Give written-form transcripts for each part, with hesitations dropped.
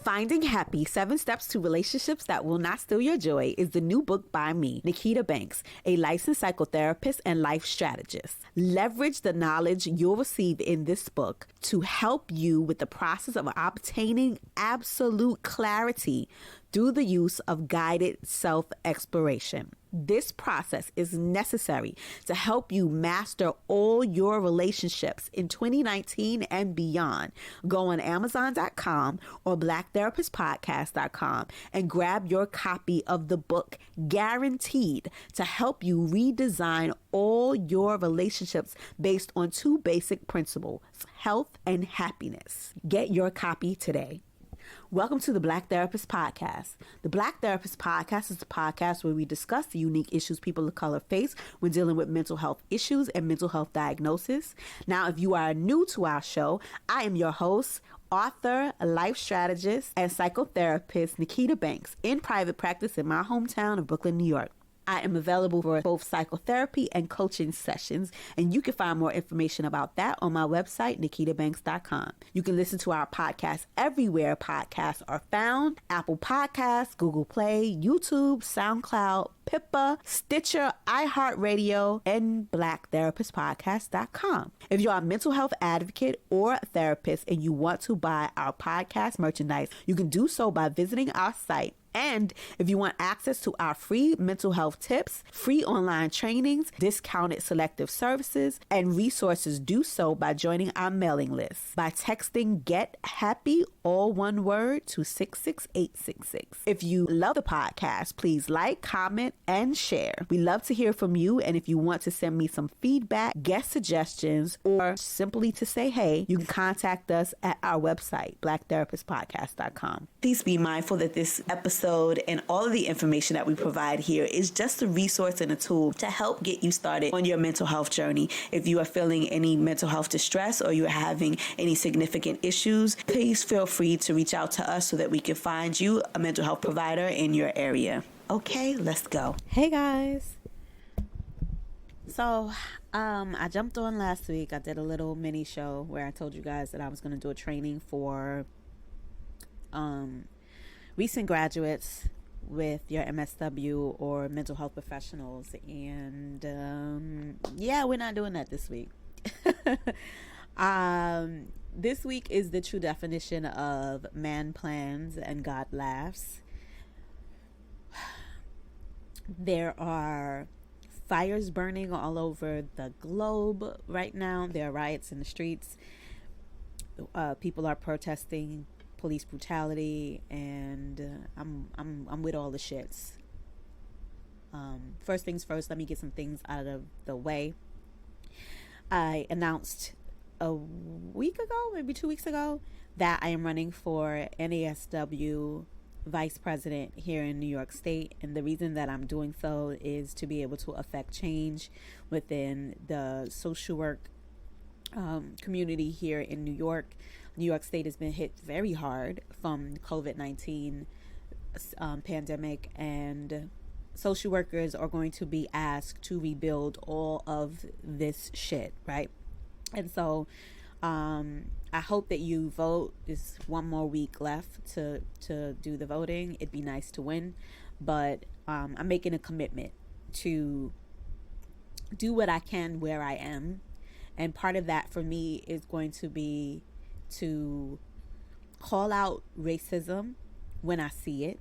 Finding Happy, 7 Steps to Relationships That Will Not Steal Your Joy is the new book by me, Nikita Banks, a licensed psychotherapist and life strategist. Leverage the knowledge you'll receive in this book to help you with the process of obtaining absolute clarity through the use of guided self-exploration. This process is necessary to help you master all your relationships in 2019 and beyond. Go on Amazon.com or blacktherapistpodcast.com and grab your copy of the book, guaranteed to help you redesign all your relationships based on 2 basic principles, health and happiness. Get your copy today. Welcome to the Black Therapist Podcast. The Black Therapist Podcast is a podcast where we discuss the unique issues people of color face when dealing with mental health issues and mental health diagnosis. Now, if you are new to our show, I am your host, author, life strategist, and psychotherapist Nikita Banks, in private practice in my hometown of Brooklyn, New York. I am available for both psychotherapy and coaching sessions, and you can find more information about that on my website, nikitabanks.com. You can listen to our podcast everywhere podcasts are found: Apple Podcasts, Google Play, YouTube, SoundCloud, Pippa, Stitcher, iHeartRadio, and blacktherapistpodcast.com. If you're a mental health advocate or a therapist and you want to buy our podcast merchandise, you can do so by visiting our site. And if you want access to our free mental health tips, free online trainings, discounted selective services, and resources, do so by joining our mailing list by texting Get Happy, all one word, to 66866. If you love the podcast, please like, comment, and share. We love to hear from you. And if you want to send me some feedback, guest suggestions, or simply to say hey, you can contact us at our website, blacktherapistpodcast.com. Please be mindful that this episode and all of the information that we provide here is just a resource and a tool to help get you started on your mental health journey. If you are feeling any mental health distress or you're having any significant issues, please feel free to reach out to us so that we can find you a mental health provider in your area. Okay, let's go. Hey guys. So, I jumped on last week. I did a little mini show where I told you guys that I was going to do a training for recent graduates with your MSW or mental health professionals, and we're not doing that this week. This week is the true definition of man plans and God laughs. There are fires burning all over the globe right now. There are riots in the streets. People are protesting police brutality, and I'm with all the shits. First things first, let me get some things out of the way. I announced a week ago, maybe 2 weeks ago, that I am running for NASW vice president here in New York State, and the reason that I'm doing so is to be able to affect change within the social work community here in New York. New York State has been hit very hard from COVID-19 pandemic, and social workers are going to be asked to rebuild all of this shit, right? And so I hope that you vote. There's one more week left to do the voting. It'd be nice to win, but I'm making a commitment to do what I can where I am. And part of that for me is going to be to call out racism when I see it,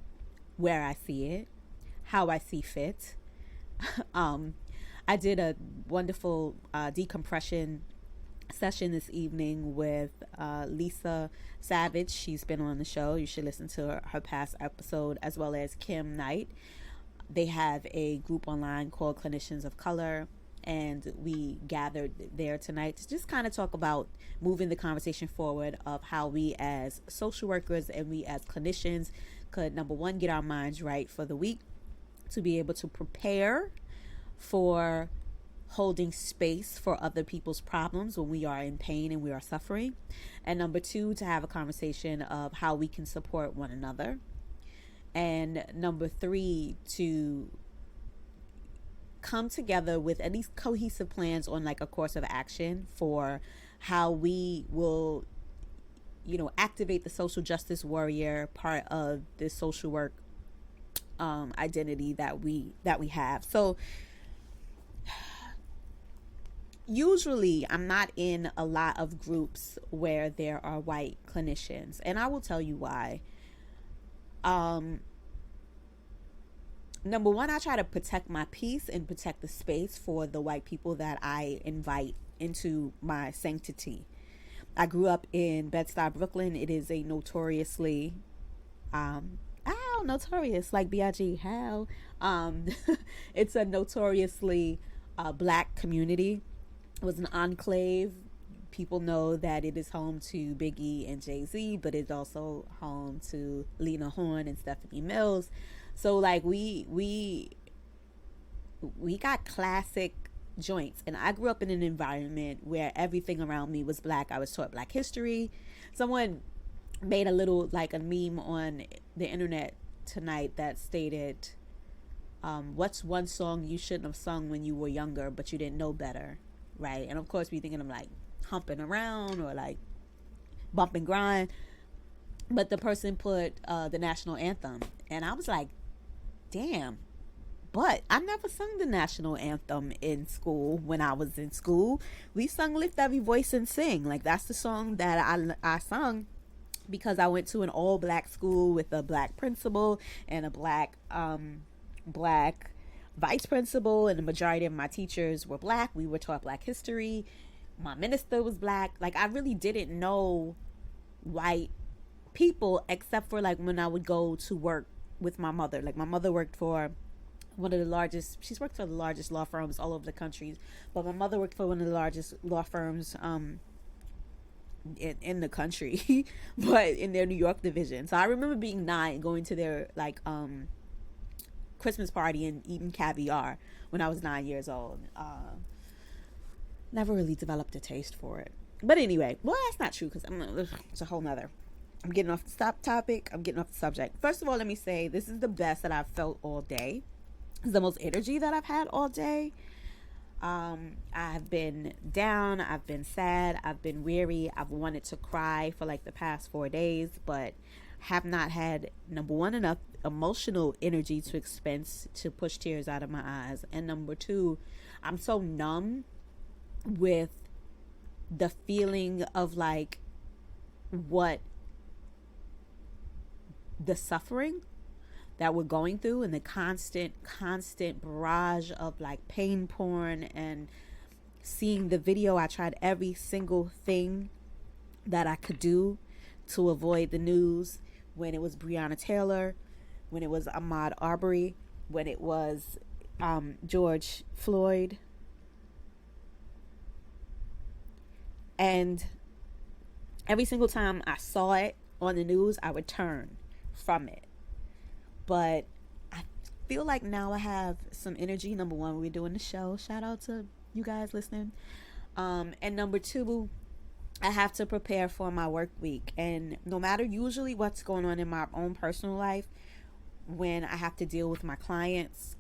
where I see it, how I see fit. I did a wonderful decompression session this evening with Lisa Savage. She's been on the show. You should listen to her past episode, as well as Kim Knight. They have a group online called Clinicians of Color, and we gathered there tonight to just kind of talk about moving the conversation forward of how we as social workers and we as clinicians could, number one, get our minds right for the week, to be able to prepare for holding space for other people's problems when we are in pain and we are suffering, and number two, to have a conversation of how we can support one another, and number three, to come together with at least cohesive plans on like a course of action for how we will activate the social justice warrior part of this social work identity that we have. So usually I'm not in a lot of groups where there are white clinicians, and I will tell you why. Number one, I try to protect my peace and protect the space for the white people that I invite into my sanctity. I grew up in Bed-Stuy, Brooklyn. It is a notoriously notorious, like B.I.G. how it's a notoriously black community. It was an enclave. People know that it is home to Biggie and Jay-Z, but it's also home to Lena Horne and Stephanie Mills. So like we got classic joints, and I grew up in an environment where everything around me was black. I was taught black history. Someone made a little, like, a meme on the internet tonight that stated, what's one song you shouldn't have sung when you were younger but you didn't know better, right? And of course we thinking of like humping around or like bump and grind, but the person put the national anthem, and I was like, damn, but I never sung the national anthem in school. When I was in school, we sung Lift Every Voice and Sing. Like, that's the song that I sung because I went to an all black school with a black principal and a black vice principal, and the majority of my teachers were black. We were taught black history. My minister was black. Like, I really didn't know white people except for like when I would go to work with my mother. Like, my mother worked for she's worked for the largest law firms all over the country, but my mother worked for one of the largest law firms in the country but in their New York division. So I remember being 9, going to their like Christmas party and eating caviar when I was 9 years old. Never really developed a taste for it, but anyway, well, that's not true, because it's a whole nother. I'm getting off the topic. I'm getting off the subject. First of all, let me say this is the best that I've felt all day. It's the most energy that I've had all day. I've been down. I've been sad. I've been weary. I've wanted to cry for like the past 4 days, but have not had, number one, enough emotional energy to expense to push tears out of my eyes. And number two, I'm so numb with the feeling of like what the suffering that we're going through, and the constant barrage of like pain porn, and seeing the video. I tried every single thing that I could do to avoid the news, when it was Breonna Taylor, when it was Ahmaud Arbery, when it was George Floyd. And every single time I saw it on the news, I would turn from it. But I feel like now I have some energy. Number one, we're doing the show. Shout out to you guys listening. And number two, I have to prepare for my work week. And no matter usually what's going on in my own personal life, when I have to deal with my clients,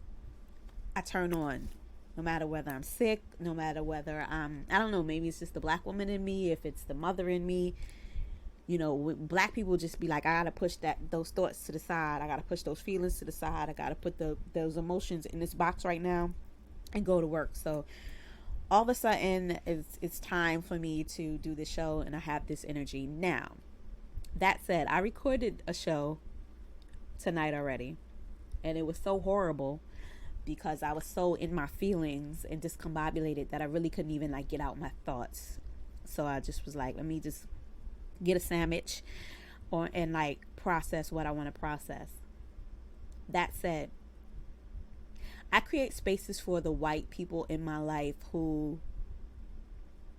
I turn on. No matter whether I'm sick, no matter whether I don't know, maybe it's just the black woman in me, if it's the mother in me. You know, black people just be like, I gotta push those thoughts to the side. I gotta push those feelings to the side. I gotta put those emotions in this box right now and go to work. So all of a sudden, it's time for me to do the show, and I have this energy now. That said, I recorded a show tonight already, and it was so horrible because I was so in my feelings and discombobulated that I really couldn't even like get out my thoughts. So I just was like, let me just get a sandwich and like process what I want to process. That said, I create spaces for the white people in my life who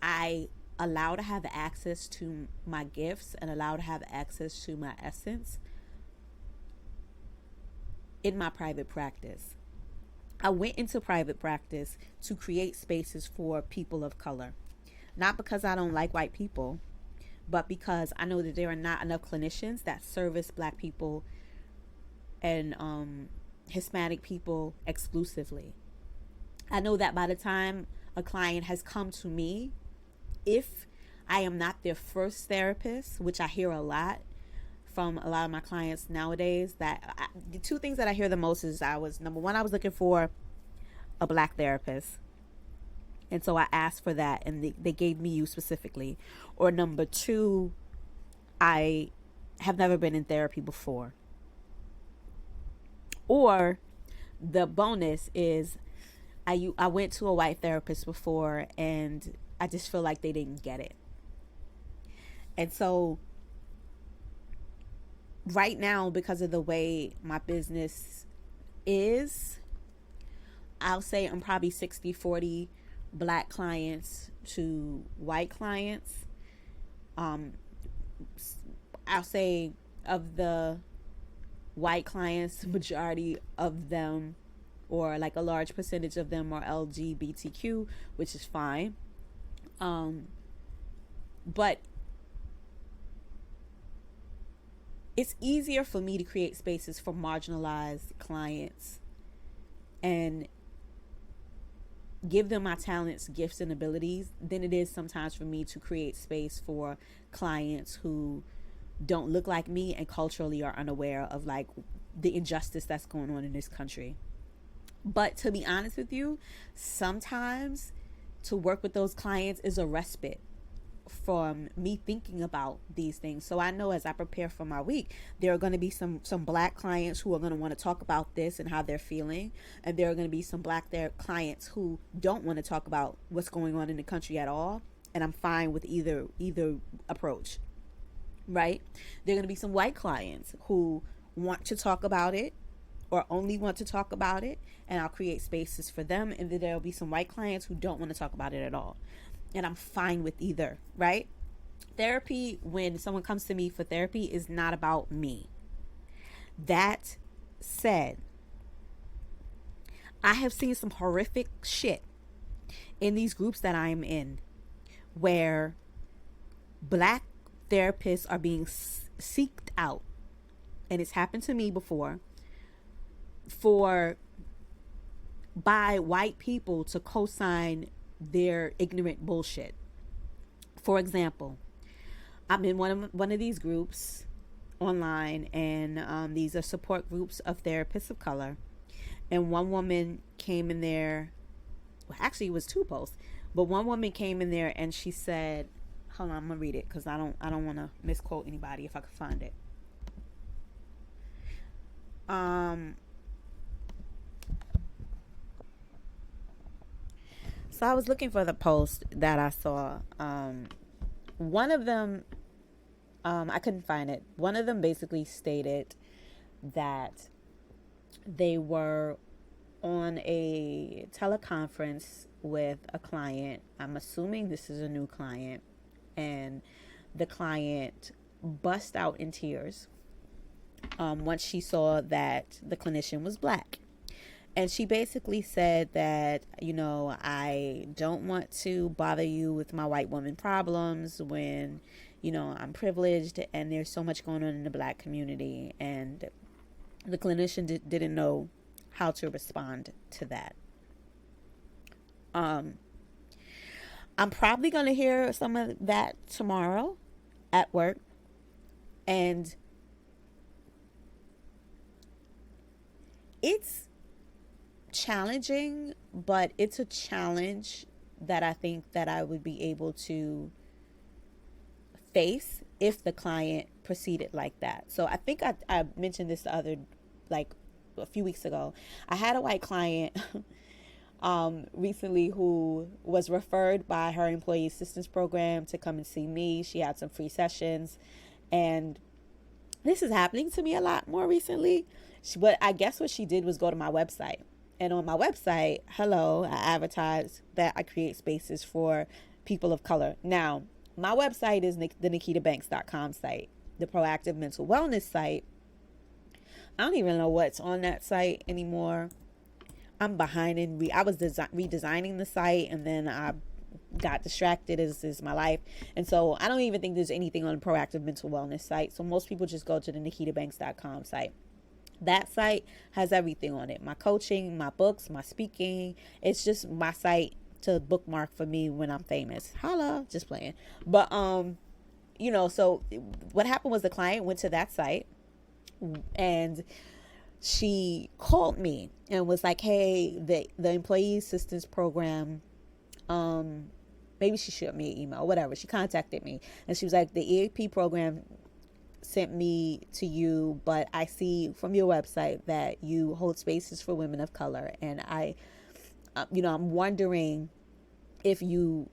I allow to have access to my gifts and allow to have access to my essence in my private practice. I went into private practice to create spaces for people of color, not because I don't like white people, but because I know that there are not enough clinicians that service black people and Hispanic people exclusively. I know that by the time a client has come to me, if I am not their first therapist, which I hear a lot from a lot of my clients nowadays. The two things that I hear the most is number one, I was looking for a black therapist. And so I asked for that, and they gave me you specifically. Or number two, I have never been in therapy before. Or the bonus is I went to a white therapist before, and I just feel like they didn't get it. And so right now, because of the way my business is, I'll say I'm probably 60-40 black clients to white clients. I'll say of the white clients, the majority of them, or like a large percentage of them, are LGBTQ, which is fine. But it's easier for me to create spaces for marginalized clients and give them my talents, gifts, and abilities than it is sometimes for me to create space for clients who don't look like me and culturally are unaware of like the injustice that's going on in this country. But to be honest with you, sometimes to work with those clients is a respite from me thinking about these things. So I know as I prepare for my week, there are going to be some black clients who are going to want to talk about this and how they're feeling, and there are going to be some black clients who don't want to talk about what's going on in the country at all, and I'm fine with either approach, right? There are going to be some white clients who want to talk about it or only want to talk about it, and I'll create spaces for them. And then there'll be some white clients who don't want to talk about it at all, and I'm fine with either, right? Therapy, when someone comes to me for therapy, is not about me. That said, I have seen some horrific shit in these groups that I'm in where black therapists are being seeked out, and it's happened to me before, by white people to co-sign their ignorant bullshit. For example, I'm in one of these groups online, and these are support groups of therapists of color. And one woman came in there. Well, actually, it was two posts, but one woman came in there and she said, "Hold on, I'm gonna read it because I don't want to misquote anybody if I can find it." So I was looking for the post that I saw. One of them, I couldn't find it. One of them basically stated that they were on a teleconference with a client. I'm assuming this is a new client. And the client bust out in tears once she saw that the clinician was black. And she basically said that, I don't want to bother you with my white woman problems when, I'm privileged and there's so much going on in the black community. And the clinician didn't know how to respond to that. I'm probably going to hear some of that tomorrow at work. And it's challenging, but it's a challenge that I think that I would be able to face if the client proceeded like that. So I think I mentioned this a few weeks ago. I had a white client recently who was referred by her employee assistance program to come and see me. She had some free sessions, and this is happening to me a lot more recently. But I guess what she did was go to my website. And on my website, I advertise that I create spaces for people of color. Now, my website is the NikitaBanks.com site, the proactive mental wellness site. I don't even know what's on that site anymore. I'm behind I was redesigning the site, and then I got distracted, as is my life. And so I don't even think there's anything on the proactive mental wellness site. So most people just go to the NikitaBanks.com site. That site has everything on it. My coaching, my books, my speaking. It's just my site to bookmark for me when I'm famous. Holla, just playing. But so what happened was the client went to that site and she called me and was like, hey, the employee assistance program, maybe she shot me an email, whatever. She contacted me and she was like, the EAP program sent me to you, but I see from your website that you hold spaces for women of color. And I'm wondering if you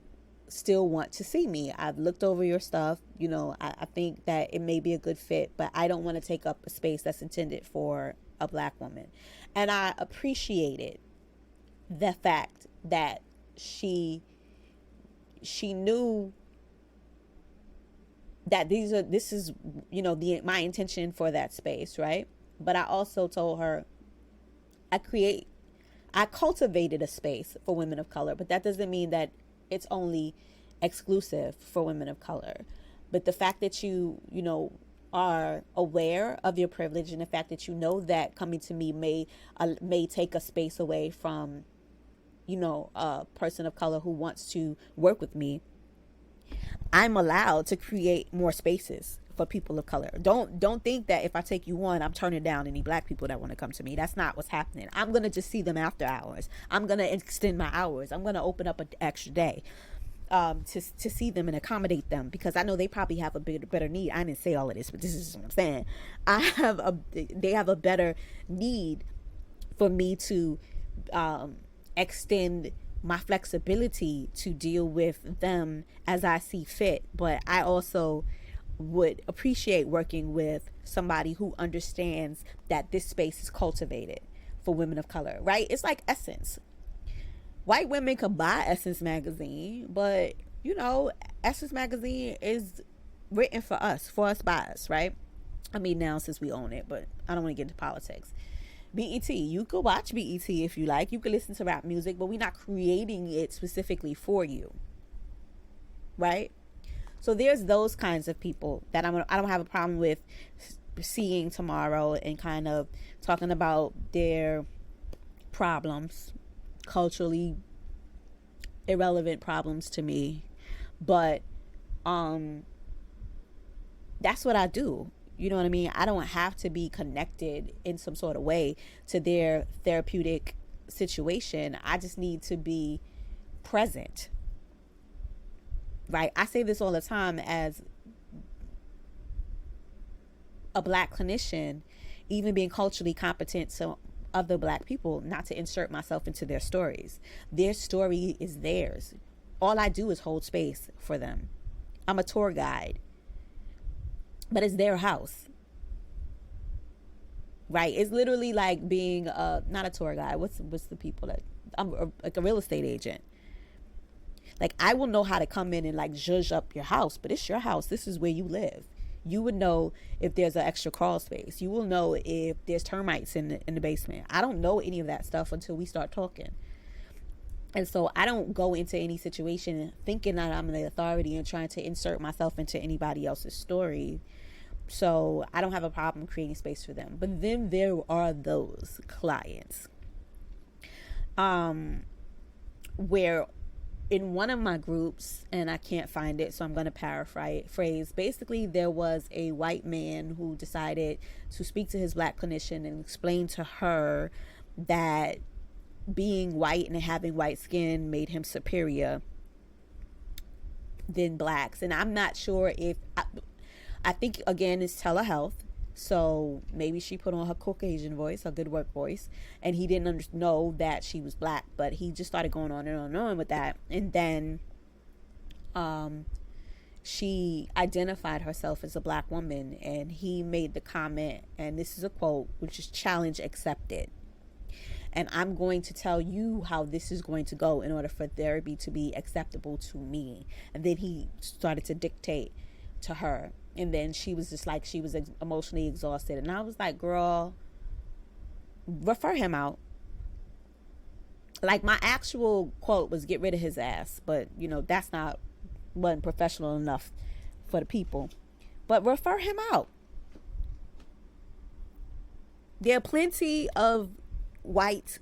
still want to see me. I've looked over your stuff. I think that it may be a good fit, but I don't want to take up a space that's intended for a Black woman. And I appreciated the fact that she knew that this is my intention for that space, right? But I also told her I cultivated a space for women of color, but that doesn't mean that it's only exclusive for women of color. But the fact that you are aware of your privilege, and the fact that that coming to me may take a space away from a person of color who wants to work with me, I'm allowed to create more spaces for people of color. Don't think that if I take you on, I'm turning down any Black people that want to come to me. That's not what's happening. I'm going to just see them after hours. I'm going to extend my hours. I'm going to open up an extra day to see them and accommodate them, because I know they probably have a better need. I didn't say all of this, but this is what I'm saying. They have a better need for me to extend my flexibility to deal with them as I see fit. But I also would appreciate working with somebody who understands that this space is cultivated for women of color, right? It's like Essence. White women could buy Essence magazine, but Essence magazine is written for us by us, right? I mean, now since we own it, but I don't want to get into politics. BET, you could watch BET if you like. You could listen to rap music, but we're not creating it specifically for you, right? So there's those kinds of people that I don't have a problem with seeing tomorrow and kind of talking about their problems, culturally irrelevant problems to me. But that's what I do. You know what I mean? I don't have to be connected in some sort of way to their therapeutic situation. I just need to be present. Right? I say this all the time as a Black clinician, even being culturally competent to other Black people, not to insert myself into their stories. Their story is theirs. All I do is hold space for them. I'm a tour guide. But it's their house, right? It's literally like being not a tour guide. What's the people that like a real estate agent. Like, I will know how to come in and like zhuzh up your house, but it's your house. This is where you live. You would know if there's an extra crawl space. You will know if there's termites in the basement. I don't know any of that stuff until we start talking. And so I don't go into any situation thinking that I'm the authority and trying to insert myself into anybody else's story. So I don't have a problem creating space for them. But then there are those clients where in one of my groups, and I can't find it, so I'm going to paraphrase. Basically, there was a white man who decided to speak to his Black clinician and explain to her that being white and having white skin made him superior than Blacks. And I'm not sure if I think again it's telehealth, so maybe she put on her Caucasian voice, her good work voice, and he didn't know that she was Black, but he just started going on and on and on with that. And then she identified herself as a Black woman, and he made the comment, and this is a quote, which is challenge accepted. And I'm going to tell you how this is going to go in order for therapy to be acceptable to me. And then he started to dictate to her. And then she was just like, she was emotionally exhausted. And I was like, girl, refer him out. Like, my actual quote was get rid of his ass. But, that's wasn't professional enough for the people. But refer him out. There are plenty of white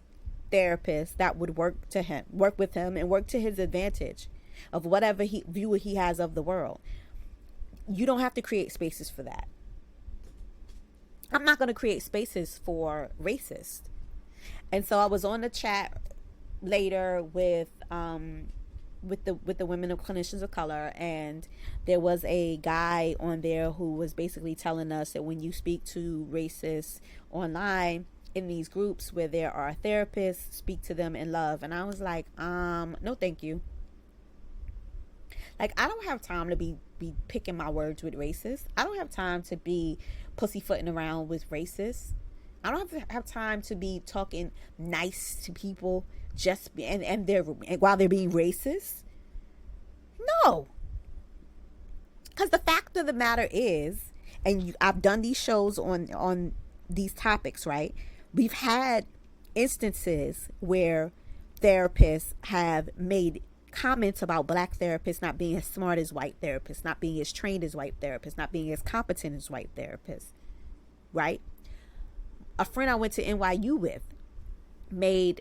therapist that would work with him and work to his advantage of whatever view he has of the world. You don't have to create spaces for that. I'm not going to create spaces for racists. And so I was on the chat later with the women of clinicians of color, and there was a guy on there who was basically telling us that when you speak to racists online in these groups where there are therapists, speak to them in love. And I was like, no thank you. Like, I don't have time to be picking my words with racists. I don't have time to be pussyfooting around with racists. I don't have time to be talking nice to people while they're being racist. No. Because the fact of the matter is, and I've done these shows on these topics, right? We've had instances where therapists have made comments about black therapists not being as smart as white therapists, not being as trained as white therapists, not being as competent as white therapists, right? A friend I went to NYU with made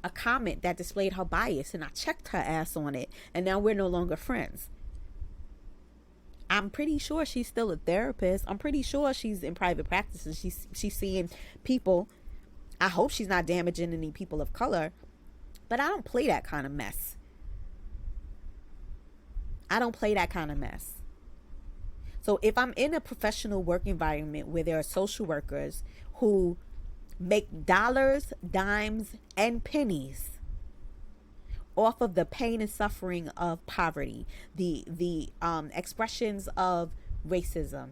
a comment that displayed her bias, and I checked her ass on it, and now we're no longer friends. I'm pretty sure she's still a therapist. I'm pretty sure she's in private practices. She's seeing people. I hope she's not damaging any people of color, but I don't play that kind of mess. I don't play that kind of mess. So if I'm in a professional work environment where there are social workers who make dollars, dimes, and pennies off of the pain and suffering of poverty, the expressions of racism,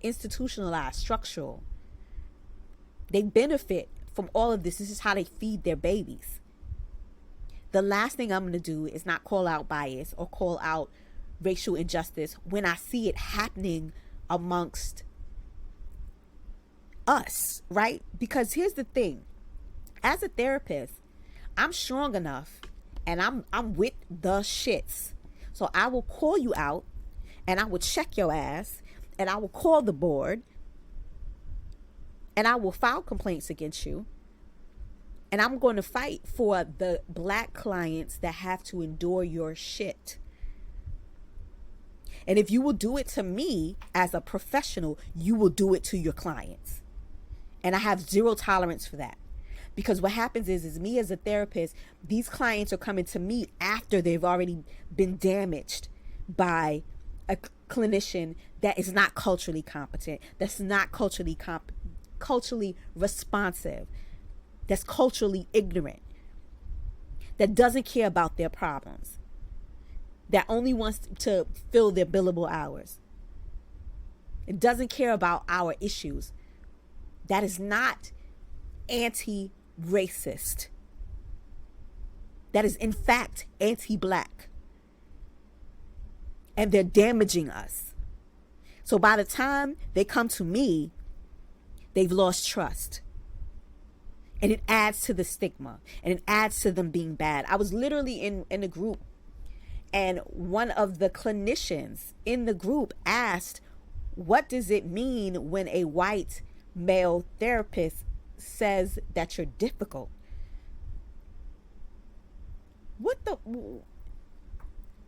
institutionalized, structural, they benefit from all of this. This is how they feed their babies. The last thing I'm going to do is not call out bias or call out racial injustice when I see it happening amongst us, right? Because here's the thing. As a therapist, I'm strong enough and I'm with the shits. So I will call you out and I will check your ass and I will call the board and I will file complaints against you. And I'm going to fight for the black clients that have to endure your shit. And if you will do it to me as a professional, you will do it to your clients. And I have zero tolerance for that. Because what happens is me as a therapist, these clients are coming to me after they've already been damaged by a clinician that is not culturally competent, that's not culturally responsive, that's culturally ignorant, that doesn't care about their problems, that only wants to fill their billable hours. It doesn't care about our issues. That is not anti-racist. That is, in fact, anti-black. And they're damaging us. So by the time they come to me, they've lost trust. And it adds to the stigma. And it adds to them being bad. I was literally in a group. And one of the clinicians in the group asked, what does it mean when a white male therapist says that you're difficult?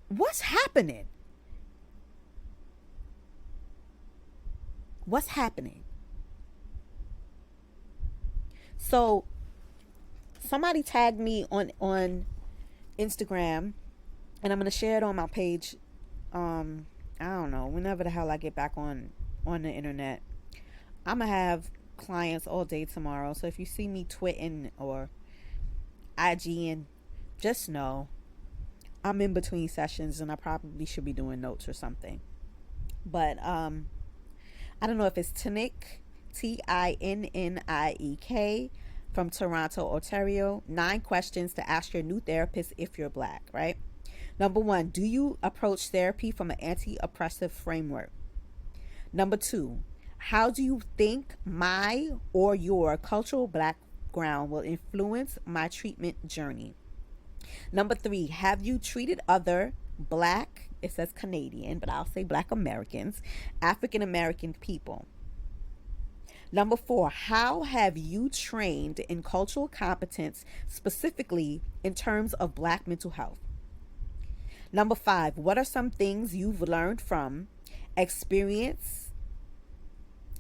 What's happening? What's happening? So somebody tagged me on Instagram, and I'm going to share it on my page. I don't know, whenever the hell I get back on the internet. I'm going to have clients all day tomorrow. So if you see me twitting or IGing, just know I'm in between sessions and I probably should be doing notes or something. But I don't know if it's Tinnick, Tinniek, from Toronto, Ontario. 9 questions to ask your new therapist if you're black, right? Number 1, do you approach therapy from an anti-oppressive framework? Number 2, how do you think my or your cultural background will influence my treatment journey? Number 3, have you treated other black, it says Canadian, but I'll say black Americans, African American people? Number 4, how have you trained in cultural competence, specifically in terms of Black mental health? Number 5, what are some things you've learned from experience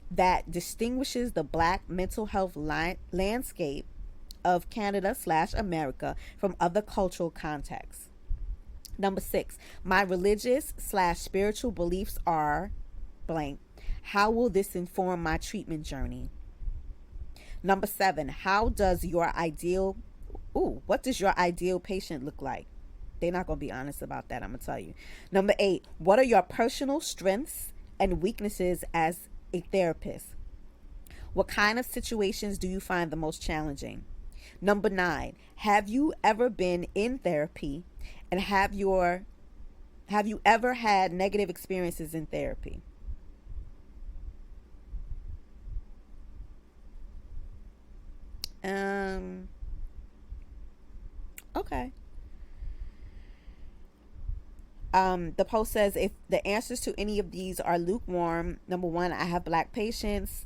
that distinguishes the Black mental health landscape of Canada/America from other cultural contexts? Number 6, my religious/spiritual beliefs are blank. How will this inform my treatment journey? Number 7, what does your ideal patient look like? They're not going to be honest about that, I'm going to tell you. Number 8, what are your personal strengths and weaknesses as a therapist? What kind of situations do you find the most challenging? Number 9, have you ever been in therapy, and have you ever had negative experiences in therapy? Okay. The post says, if the answers to any of these are lukewarm, number 1, I have Black patients.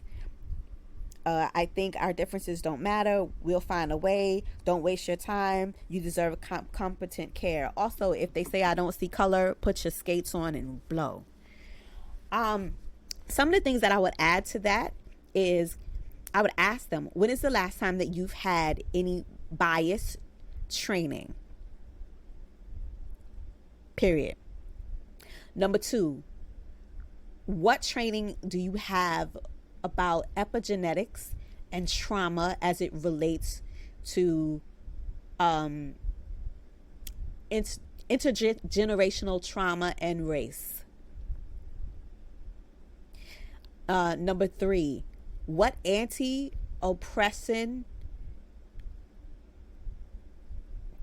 I think our differences don't matter. We'll find a way. Don't waste your time. You deserve competent care. Also, if they say I don't see color, put your skates on and blow. Some of the things that I would add to that is I would ask them, when is the last time that you've had any bias training? Period. Number 2, what training do you have about epigenetics and trauma as it relates to intergenerational trauma and race? Number 3, what anti-oppression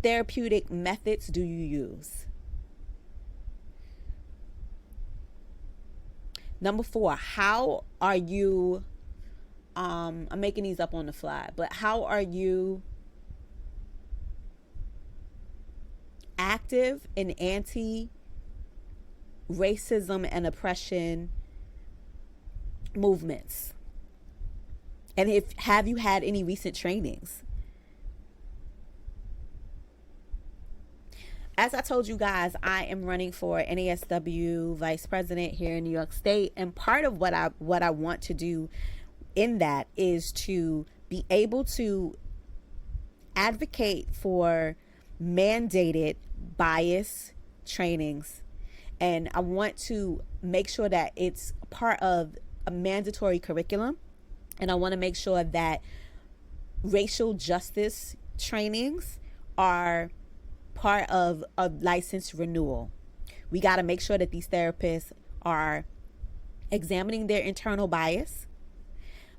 therapeutic methods do you use? Number 4, how are you, I'm making these up on the fly, but how are you active in anti-racism and oppression movements? And have you had any recent trainings? As I told you guys, I am running for NASW vice president here in New York State. And part of what I want to do in that is to be able to advocate for mandated bias trainings. And I want to make sure that it's part of a mandatory curriculum. And I want to make sure that racial justice trainings are part of a license renewal. We got to make sure that these therapists are examining their internal bias.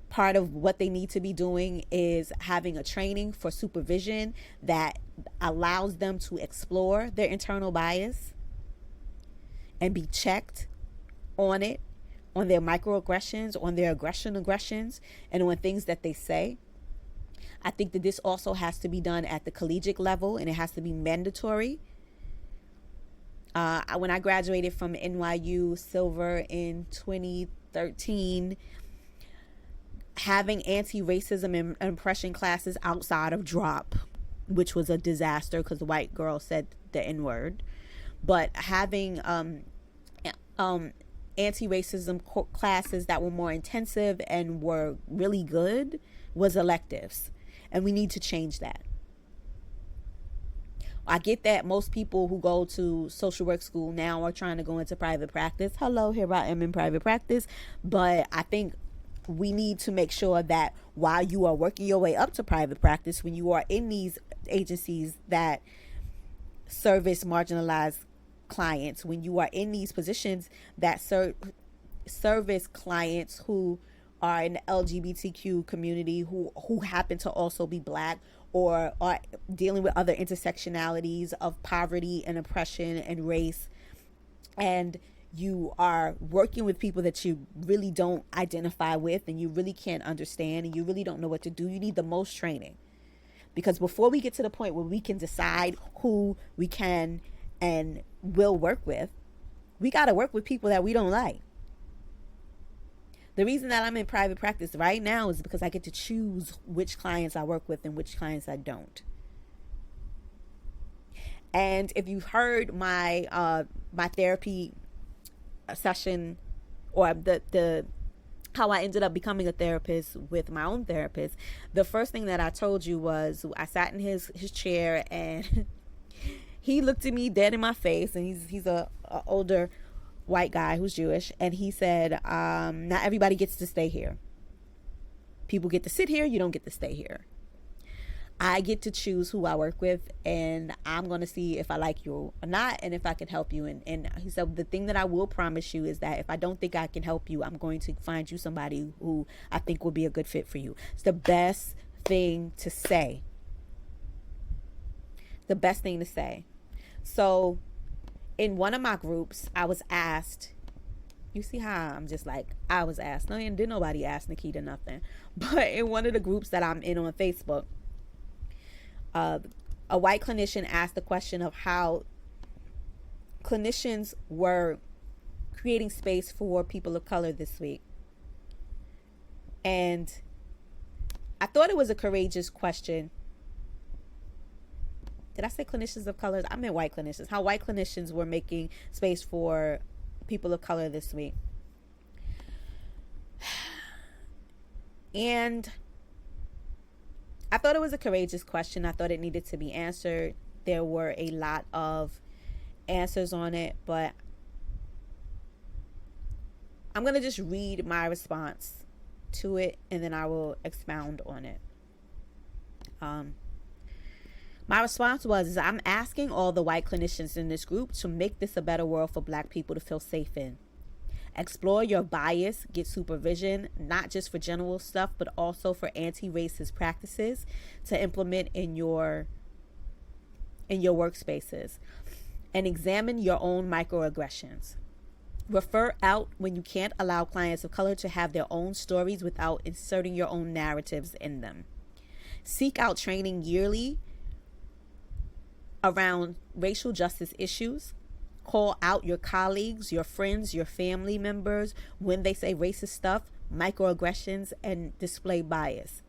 Part of what they need to be doing is having a training for supervision that allows them to explore their internal bias and be checked on it, on their microaggressions, on their aggressions, and on things that they say. I think that this also has to be done at the collegiate level, and it has to be mandatory. When I graduated from NYU Silver in 2013, having anti-racism and oppression classes outside of drop, which was a disaster because the white girl said the N-word, but having anti-racism classes that were more intensive and were really good was electives. And we need to change that. I get that most people who go to social work school now are trying to go into private practice. Hello, here I am in private practice. But I think we need to make sure that while you are working your way up to private practice, when you are in these agencies that service marginalized clients, when you are in these positions that service clients who are in the LGBTQ community, who happen to also be Black or are dealing with other intersectionalities of poverty and oppression and race, and you are working with people that you really don't identify with and you really can't understand and you really don't know what to do, you need the most training. Because before we get to the point where we can decide who we can and will work with, we got to work with people that we don't like. The reason that I'm in private practice right now is because I get to choose which clients I work with and which clients I don't. And if you've heard my therapy session, or the how I ended up becoming a therapist with my own therapist, the first thing that I told you was I sat in his chair and he looked at me dead in my face, and he's a older white guy who's Jewish, and he said, not everybody gets to stay here. People get to sit here, you don't get to stay here. I get to choose who I work with, and I'm going to see if I like you or not, and if I can help you. And he said, the thing that I will promise you is that if I don't think I can help you, I'm going to find you somebody who I think will be a good fit for you. It's the best thing to say. The best thing to say. So in one of my groups, I was asked, you see how I'm just like, I was asked. No, didn't nobody ask Nikita nothing. But in one of the groups that I'm in on Facebook, a white clinician asked the question of how clinicians were creating space for people of color this week. And I thought it was a courageous question. Did I say clinicians of color? I meant white clinicians. How white clinicians were making space for people of color this week. And I thought it was a courageous question. I thought it needed to be answered. There were a lot of answers on it, but I'm going to just read my response to it, and then I will expound on it. My response was, I'm asking all the white clinicians in this group to make this a better world for Black people to feel safe in. Explore your bias, get supervision, not just for general stuff, but also for anti-racist practices to implement in your workspaces. And examine your own microaggressions. Refer out when you can't allow clients of color to have their own stories without inserting your own narratives in them. Seek out training yearly around racial justice issues. Call out your colleagues, your friends, your family members when they say racist stuff, microaggressions, and display bias.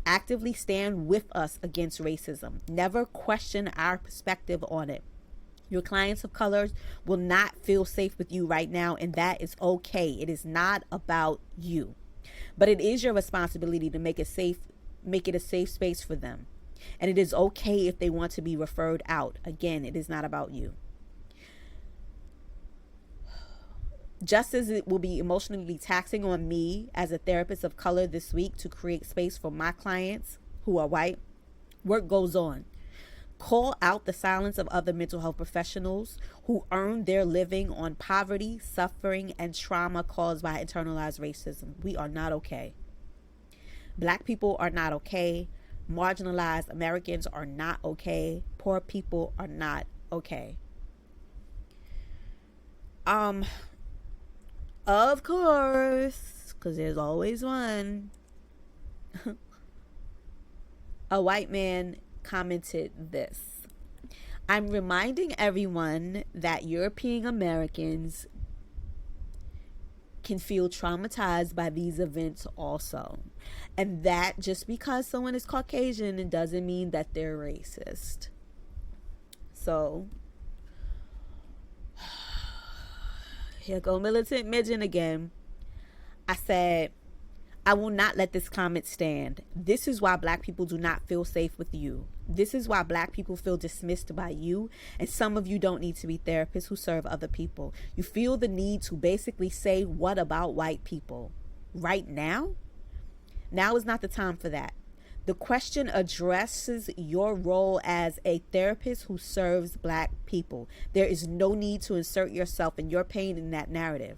Actively stand with us against racism. Never question our perspective on it. Your clients of color will not feel safe with you right now, and that is okay. It is not about you. But it is your responsibility to make it a safe space for them. And it is okay if they want to be referred out. Again, it is not about you. Just as it will be emotionally taxing on me as a therapist of color this week to create space for my clients who are white, work goes on. Call out the silence of other mental health professionals who earn their living on poverty, suffering, and trauma caused by internalized racism. We are not okay. Black people are not okay. Marginalized Americans are not okay. Poor people are not okay. Of course, because there's always one. A white man commented this: I'm reminding everyone that European Americans can feel traumatized by these events also. And that just because someone is Caucasian, it doesn't mean that they're racist. So here go militant midget again. I said, I will not let this comment stand. This is why Black people do not feel safe with you. This is why Black people feel dismissed by you. And some of you don't need to be therapists who serve other people. You feel the need to basically say, what about white people? Right now? Now is not the time for that. The question addresses your role as a therapist who serves Black people. There is no need to insert yourself and your pain in that narrative.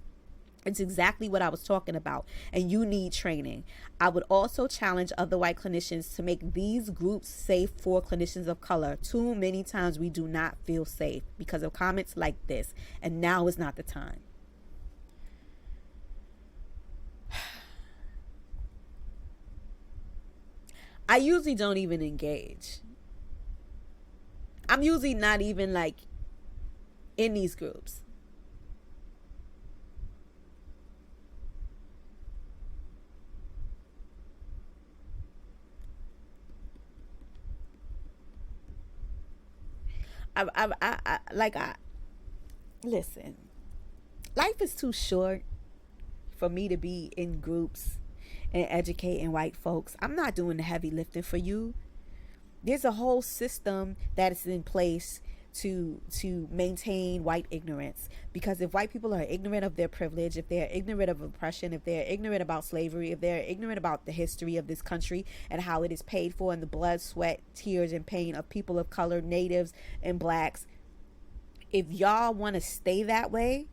It's exactly what I was talking about, and you need training. I would also challenge other white clinicians to make these groups safe for clinicians of color. Too many times we do not feel safe because of comments like this, and now is not the time. I usually don't even engage. I'm usually not even like in these groups. I listen. Life is too short for me to be in groups and educating white folks. I'm not doing the heavy lifting for you. There's a whole system that is in place to maintain white ignorance, because if white people are ignorant of their privilege, if they're ignorant of oppression, if they're ignorant about slavery, if they're ignorant about the history of this country and how it is paid for in the blood, sweat, tears, and pain of people of color, natives, and blacks, if y'all want to stay that way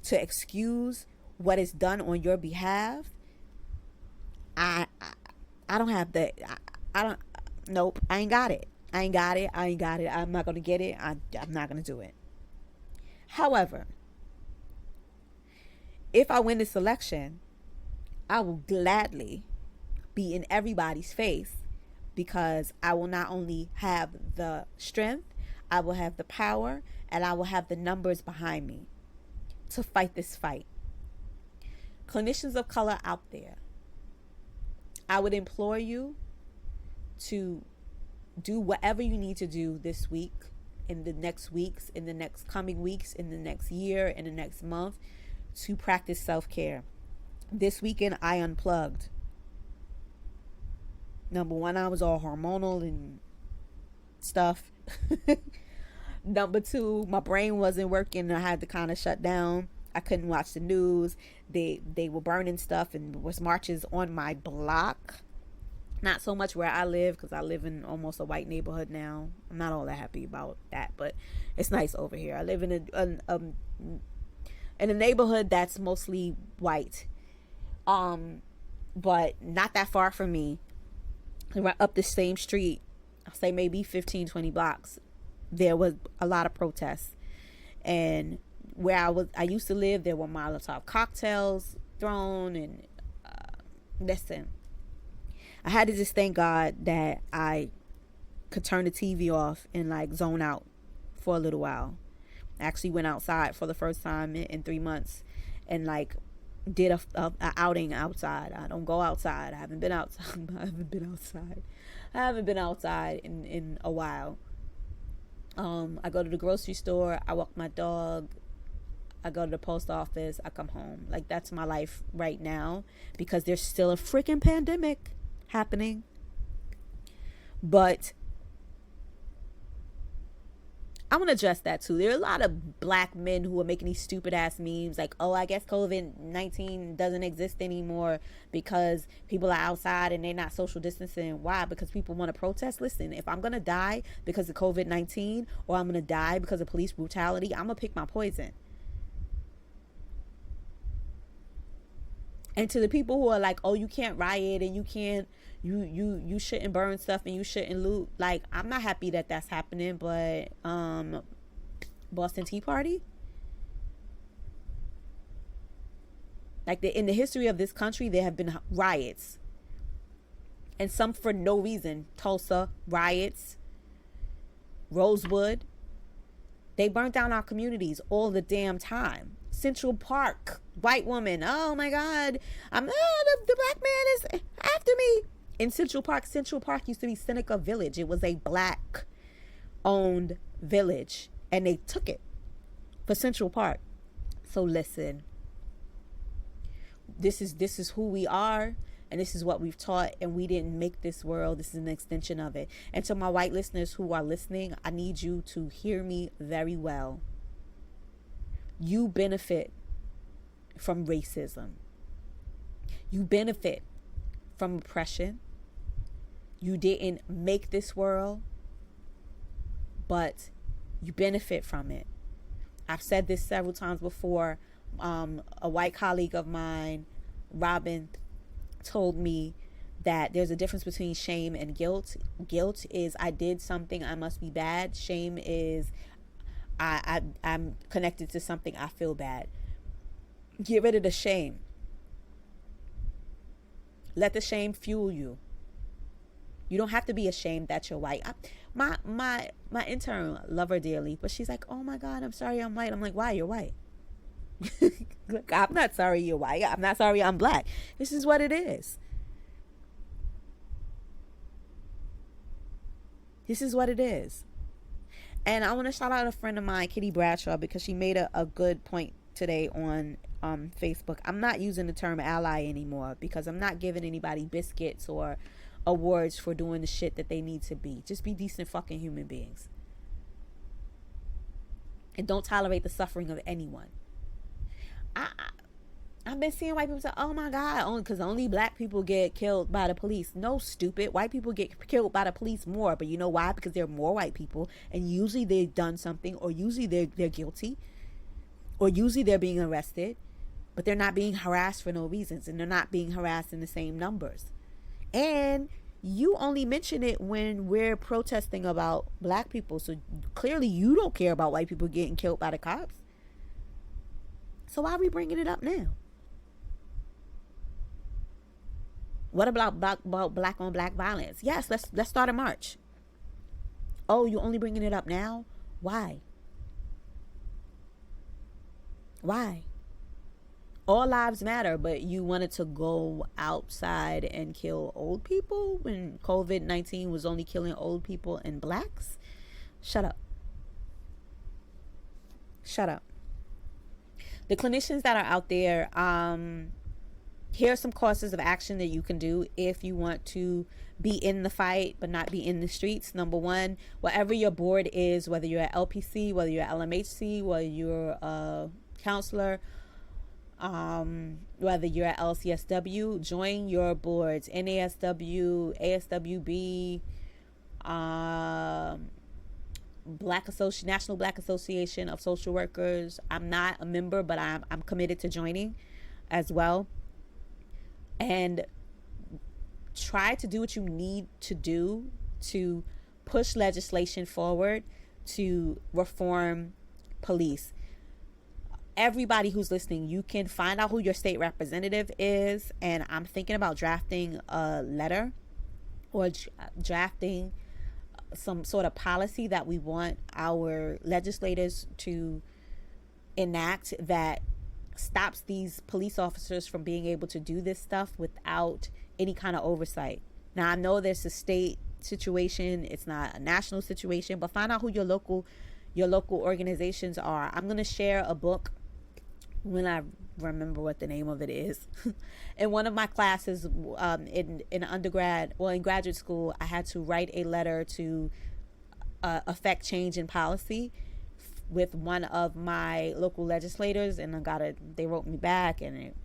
to excuse what is done on your behalf, I don't have the I don't nope, I ain't got it. I'm not going to get it. I'm not going to do it. However, if I win this election, I will gladly be in everybody's face, because I will not only have the strength, I will have the power, and I will have the numbers behind me to fight this fight. Clinicians of color out there, I would implore you to do whatever you need to do this week, in the next weeks, in the next coming weeks, in the next year, in the next month, to practice self-care. This weekend, I unplugged. Number one, I was all hormonal and stuff. Number two, my brain wasn't working. I had to kind of shut down. I couldn't watch the news. They were burning stuff, and there was marches on my block. Not so much where I live, because I live in almost a white neighborhood now. I'm not all that happy about that, but it's nice over here. I live in a neighborhood that's mostly white, but not that far from me. Right up the same street, I'll say maybe 15, 20 blocks, there was a lot of protests. And where I used to live, there were Molotov cocktails thrown, and listen, I had to just thank God that I could turn the TV off and like zone out for a little while. I actually went outside for the first time in 3 months and like did a outing outside. I don't go outside. I haven't been outside. I haven't been outside in a while. I go to the grocery store. I walk my dog. I go to the post office. I come home. Like, that's my life right now, because there's still a freaking pandemic happening. But I want to address that too. There are a lot of black men who are making these stupid ass memes like, oh, I guess COVID-19 doesn't exist anymore because people are outside and they're not social distancing. Why? Because people want to protest. Listen, if I'm going to die because of COVID-19, or I'm going to die because of police brutality, I'm going to pick my poison. And to the people who are like, oh, you can't riot and you can't, you shouldn't burn stuff and you shouldn't loot. Like, I'm not happy that that's happening, but Boston Tea Party, like, in the history of this country, there have been riots, and some for no reason. Tulsa riots, Rosewood, they burnt down our communities all the damn time. Central Park, white woman, oh my God, the black man is after me. In Central Park used to be Seneca Village. It was a black owned village, and they took it for Central Park. So listen, this is who we are, and this is what we've taught, and we didn't make this world. This is an extension of it. And to my white listeners who are listening, I need you to hear me very well. You benefit from racism. You benefit from oppression. You didn't make this world, but you benefit from it. I've said this several times before. A white colleague of mine, Robin, told me that there's a difference between shame and guilt. Guilt is I did something, I must be bad. Shame is I'm connected to something, I feel bad. Get rid of the shame. Let the shame fuel you. You don't have to be ashamed that you're white. My intern, love her dearly, but she's like, oh my God, I'm sorry I'm white. I'm like, why? You're white. Look, I'm not sorry you're white. I'm not sorry I'm black. This is what it is. This is what it is. And I want to shout out a friend of mine, Kitty Bradshaw, because she made a good point today on Facebook. I'm not using the term ally anymore because I'm not giving anybody biscuits or awards for doing the shit that they need to be. Just be decent fucking human beings. And don't tolerate the suffering of anyone. I've been seeing white people say, oh my God, because only black people get killed by the police. No, stupid. White people get killed by the police more. But you know why? Because there are more white people. And usually they've done something, or usually they're guilty, or usually they're being arrested. But they're not being harassed for no reasons. And they're not being harassed in the same numbers. And you only mention it when we're protesting about black people. So clearly you don't care about white people getting killed by the cops. So why are we bringing it up now? What about black on black violence? Yes, let's start a march. Oh, you only bringing it up now? Why? Why? All lives matter, but you wanted to go outside and kill old people when COVID-19 was only killing old people and blacks? Shut up. Shut up. The clinicians that are out there, here are some courses of action that you can do if you want to be in the fight but not be in the streets. Number one, whatever your board is, whether you're at LPC, whether you're at LMHC, whether you're a counselor, whether you're at LCSW, join your boards. NASW, ASWB, National Black Association of Social Workers. I'm not a member, but I'm committed to joining as well. And try to do what you need to do to push legislation forward to reform police. Everybody who's listening, you can find out who your state representative is. And I'm thinking about drafting a letter or drafting some sort of policy that we want our legislators to enact that stops these police officers from being able to do this stuff without any kind of oversight. Now, I know there's a state situation, it's not a national situation, but find out who your local organizations are. I'm going to share a book when I remember what the name of it is. In one of my classes in undergrad, well, in graduate school, I had to write a letter to affect change in policy with one of my local legislators, and they wrote me back and it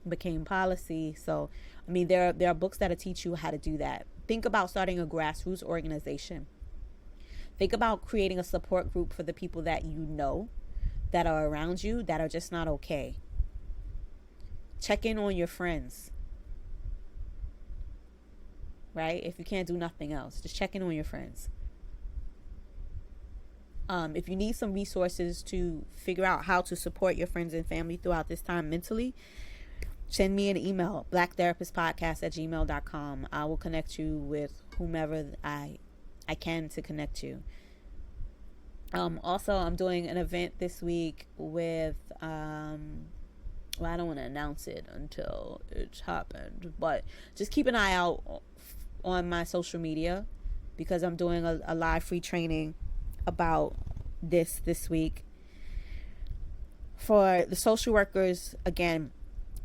became policy. So I mean, there are books that'll teach you how to do that. Think about starting a grassroots organization. Think about creating a support group for the people that you know that are around you that are just not okay. Check in on your friends, right? If you can't do nothing else, just check in on your friends. If you need some resources to figure out how to support your friends and family throughout this time mentally, send me an email, blacktherapistpodcast@gmail.com. I will connect you with whomever I can to connect you. Also, I'm doing an event this week with, well, I don't want to announce it until it's happened, but just keep an eye out on my social media because I'm doing a live free training about this week. For the social workers, again,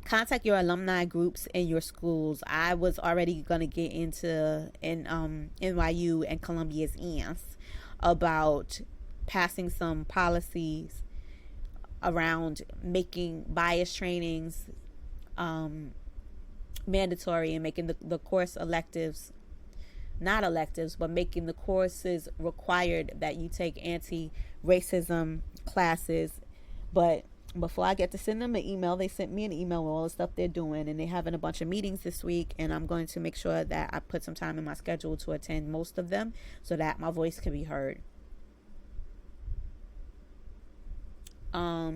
contact your alumni groups in your schools. I was already going to get into NYU and Columbia's EANS about passing some policies around making bias trainings mandatory and making the course electives, not electives, but making the courses required that you take anti-racism classes. But before I get to send them an email, they sent me an email with all the stuff they're doing, and they're having a bunch of meetings this week, and I'm going to make sure that I put some time in my schedule to attend most of them so that my voice can be heard. I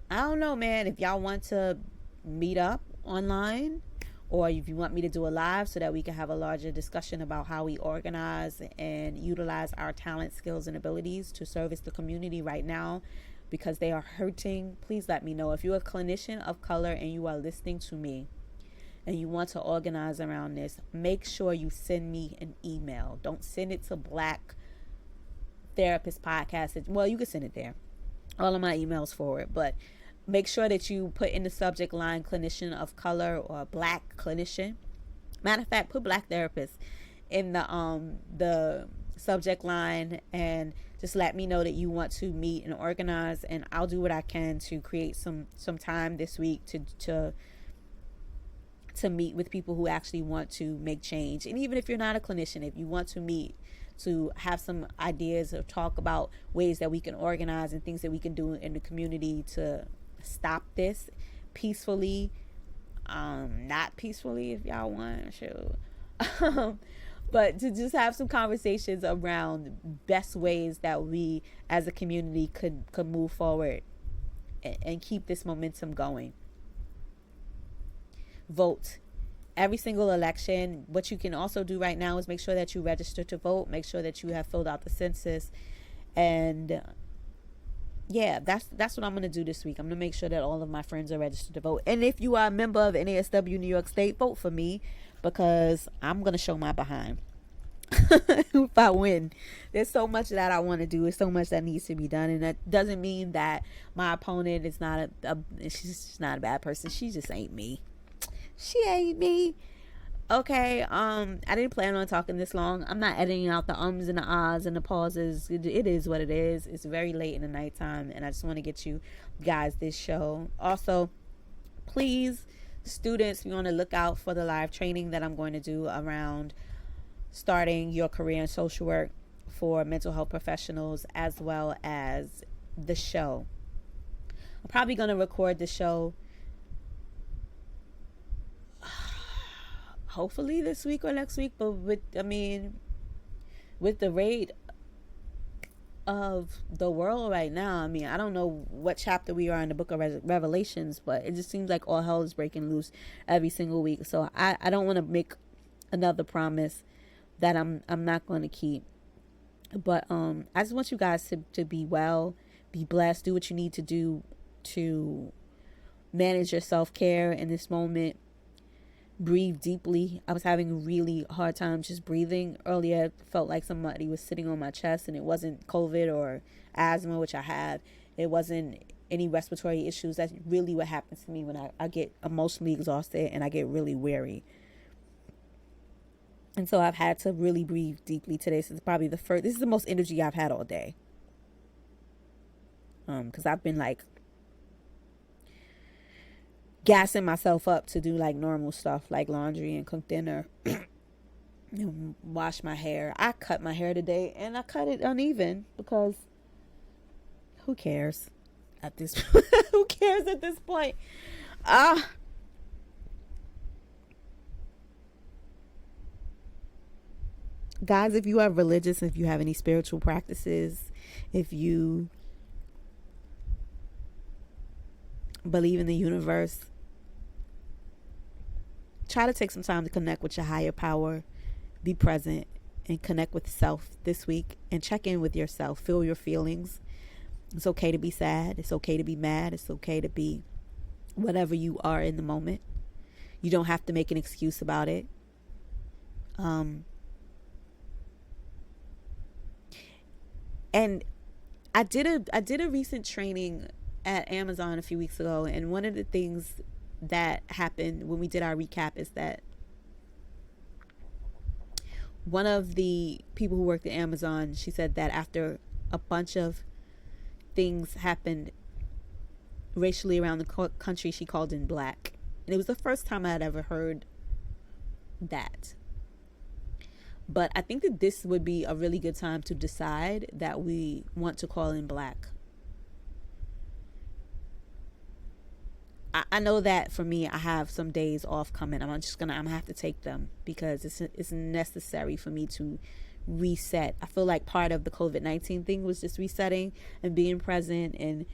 don't know, man, if y'all want to meet up online or if you want me to do a live so that we can have a larger discussion about how we organize and utilize our talent, skills, and abilities to service the community right now because they are hurting, please let me know. If you're a clinician of color and you are listening to me and you want to organize around this, make sure you send me an email. Don't send it to therapist podcast. Well, you can send it there. All of my emails forward, but make sure that you put in the subject line clinician of color or black clinician. Matter of fact, put black therapist in the subject line, and just let me know that you want to meet and organize, and I'll do what I can to create some time this week to meet with people who actually want to make change. And even if you're not a clinician, if you want to meet to have some ideas or talk about ways that we can organize and things that we can do in the community to stop this peacefully, not peacefully if y'all want, sure. But to just have some conversations around best ways that we as a community could move forward and keep this momentum going. Vote. Every single election. What you can also do right now is make sure that you register to vote. Make sure that you have filled out the census. And yeah, that's what I'm going to do this week. I'm going to make sure that all of my friends are registered to vote. And if you are a member of NASW New York State, vote for me, because I'm going to show my behind if I win. There's so much that I want to do. There's so much that needs to be done. And that doesn't mean that my opponent is not she's just not a bad person. She just ain't me. She ain't me. Okay, I didn't plan on talking this long. I'm not editing out the ums and the ahs and the pauses. It is what it is. It's very late in the nighttime, and I just want to get you guys this show. Also, please, students, be on the lookout for the live training that I'm going to do around starting your career in social work for mental health professionals, as well as the show. I'm probably going to record the show hopefully this week or next week, but with the rate of the world right now, I don't know what chapter we are in the book of Revelations, but it just seems like all hell is breaking loose every single week. So I don't want to make another promise that I'm not going to keep. But I just want you guys to be well, be blessed, do what you need to do to manage your self-care in this moment. Breathe deeply. I was having a really hard time just breathing earlier. It felt like somebody was sitting on my chest, and it wasn't COVID or asthma, which I have. It wasn't any respiratory issues. That's really what happens to me when I get emotionally exhausted and I get really weary. And so I've had to really breathe deeply today. This is probably this is the most energy I've had all day. Because I've been like gassing myself up to do like normal stuff like laundry and cook dinner and wash my hair. I cut my hair today, and I cut it uneven because who cares at this who cares at this point? Guys, if you are religious, if you have any spiritual practices, if you believe in the universe, try to take some time to connect with your higher power, be present, and connect with self this week, and check in with yourself. Feel your feelings. It's okay to be sad. It's okay to be mad. It's okay to be whatever you are in the moment. You don't have to make an excuse about it. And I did a recent training at Amazon a few weeks ago, and one of the things that happened when we did our recap is that one of the people who worked at Amazon, she said that after a bunch of things happened racially around the country, she called in black. And it was the first time I had ever heard that. But I think that this would be a really good time to decide that we want to call in black. I know that for me, I have some days off coming. I'm gonna have to take them because it's necessary for me to reset. I feel like part of the COVID-19 thing was just resetting and being present, and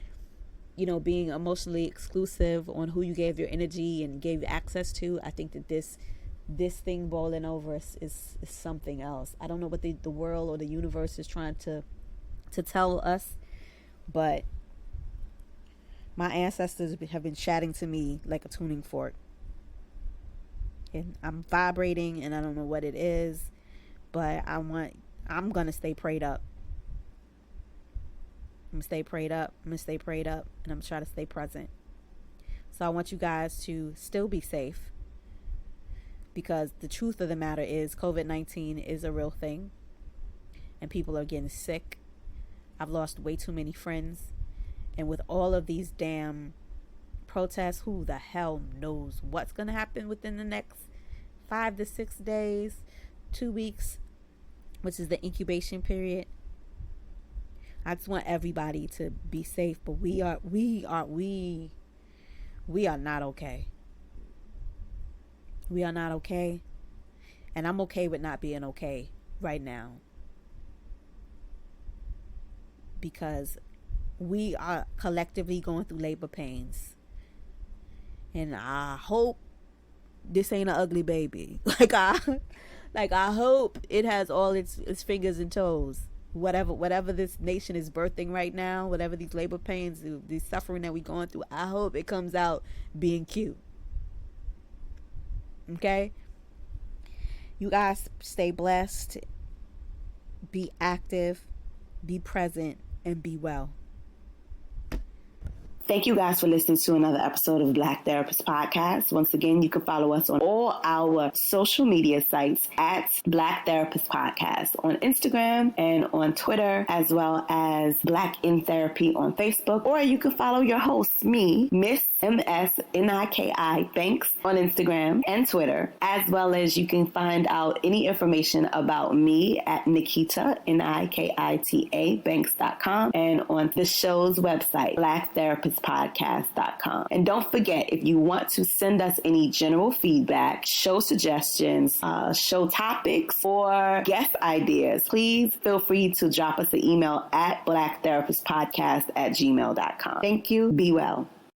being emotionally exclusive on who you gave your energy and gave access to. I think that this thing boiling over is something else. I don't know what the world or the universe is trying to tell us, but my ancestors have been chatting to me like a tuning fork, and I'm vibrating, and I don't know what it is, but I'm gonna stay prayed up. I'm going to stay prayed up. I'm going to stay prayed up. And I'm going to try to stay present. So I want you guys to still be safe. Because the truth of the matter is COVID-19 is a real thing. And people are getting sick. I've lost way too many friends. And with all of these damn protests, who the hell knows what's going to happen within the next 5 to 6 days, 2 weeks, which is the incubation period. I just want everybody to be safe, but we are not okay. We are not okay. And I'm okay with not being okay right now. Because we are collectively going through labor pains. And I hope this ain't an ugly baby. Like I hope it has all its fingers and toes. Whatever this nation is birthing right now, whatever these labor pains, the suffering that we're going through, I hope it comes out being cute. Okay? You guys stay blessed, be active, be present, and be well. Thank you guys for listening to another episode of Black Therapist Podcast. Once again, you can follow us on all our social media sites at Black Therapist Podcast on Instagram and on Twitter, as well as Black in Therapy on Facebook. Or you can follow your host, me, Miss MSNIKI Banks on Instagram and Twitter, as well as you can find out any information about me at Nikita, NIKITA Banks.com, and on the show's website, blacktherapistpodcast.com. And don't forget, if you want to send us any general feedback, show suggestions, show topics, or guest ideas, please feel free to drop us an email at blacktherapistpodcast@gmail.com. Thank you. Be well.